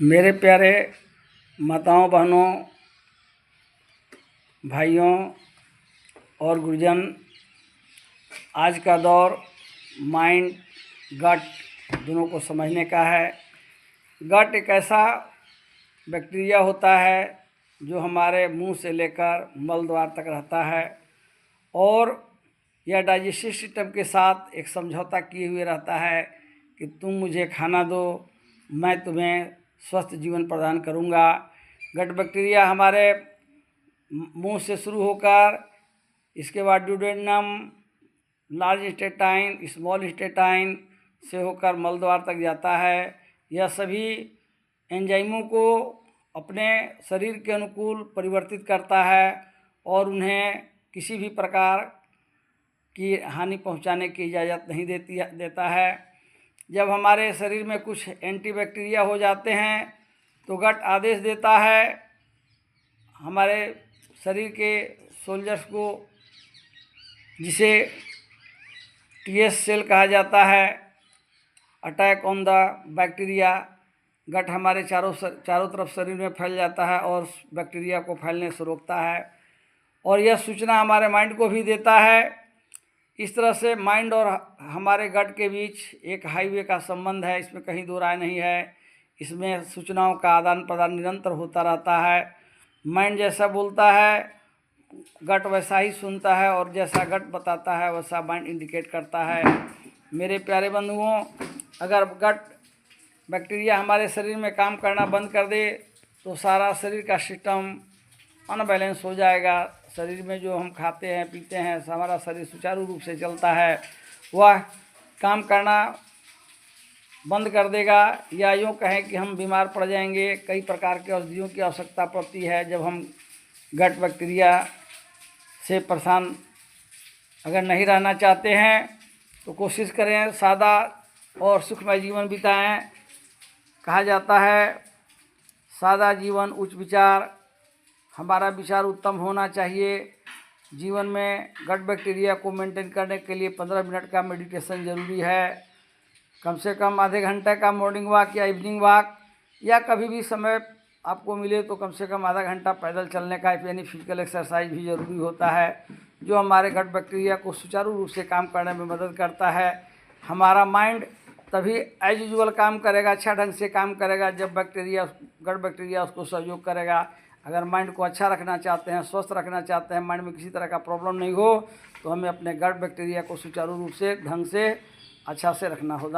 मेरे प्यारे माताओं, बहनों, भाइयों और गुरुजन, आज का दौर माइंड गट दोनों को समझने का है। गट एक ऐसा बैक्टीरिया होता है जो हमारे मुंह से लेकर मल द्वार तक रहता है और यह डाइजेस्टिव सिस्टम के साथ एक समझौता किए हुए रहता है कि तुम मुझे खाना दो, मैं तुम्हें स्वस्थ जीवन प्रदान करूंगा। गट बैक्टीरिया हमारे मुंह से शुरू होकर इसके बाद duodenum, large intestine, small intestine से होकर मल द्वार तक जाता है। यह सभी एंजाइमों को अपने शरीर के अनुकूल परिवर्तित करता है और उन्हें किसी भी प्रकार की हानि पहुंचाने की इजाज़त नहीं देता है। जब हमारे शरीर में कुछ एंटीबैक्टीरिया हो जाते हैं तो गट आदेश देता है हमारे शरीर के सोल्जर्स को, जिसे टीएस सेल कहा जाता है, अटैक ऑन द बैक्टीरिया। गट हमारे चारों तरफ शरीर में फैल जाता है और बैक्टीरिया को फैलने से रोकता है और यह सूचना हमारे माइंड को भी देता है। इस तरह से माइंड और हमारे गट के बीच एक हाईवे का संबंध है, इसमें कहीं दो राय नहीं है। इसमें सूचनाओं का आदान प्रदान निरंतर होता रहता है। माइंड जैसा बोलता है गट वैसा ही सुनता है और जैसा गट बताता है वैसा माइंड इंडिकेट करता है। मेरे प्यारे बंधुओं, अगर गट बैक्टीरिया हमारे शरीर में काम करना बंद कर दे तो सारा शरीर का सिस्टम अनबैलेंस हो जाएगा। शरीर में जो हम खाते हैं पीते हैं, हमारा शरीर सुचारू रूप से चलता है, वह काम करना बंद कर देगा, या यूँ कहें कि हम बीमार पड़ जाएंगे। कई प्रकार के औषधियों की आवश्यकता पड़ती है जब हम गट बैक्टीरिया से परेशान अगर नहीं रहना चाहते हैं तो कोशिश करें सादा और सुखमय जीवन बिताएं। कहा जाता है सादा जीवन उच्च विचार। हमारा विचार उत्तम होना चाहिए। जीवन में गट बैक्टीरिया को मेंटेन करने के लिए 15 मिनट का मेडिटेशन ज़रूरी है। कम से कम आधे घंटे का मॉर्निंग वॉक या इवनिंग वॉक, या कभी भी समय आपको मिले तो कम से कम आधा घंटा पैदल चलने का यानी फिजिकल एक्सरसाइज भी ज़रूरी होता है, जो हमारे गट बैक्टीरिया को सुचारू रूप से काम करने में मदद करता है। हमारा माइंड तभी एज यूजुअल काम करेगा, अच्छा ढंग से काम करेगा जब गट बैक्टीरिया उसको सहयोग करेगा। अगर माइंड को अच्छा रखना चाहते हैं, स्वस्थ रखना चाहते हैं, माइंड में किसी तरह का प्रॉब्लम नहीं हो, तो हमें अपने गट बैक्टीरिया को सुचारू रूप से ढंग से अच्छा से रखना होगा।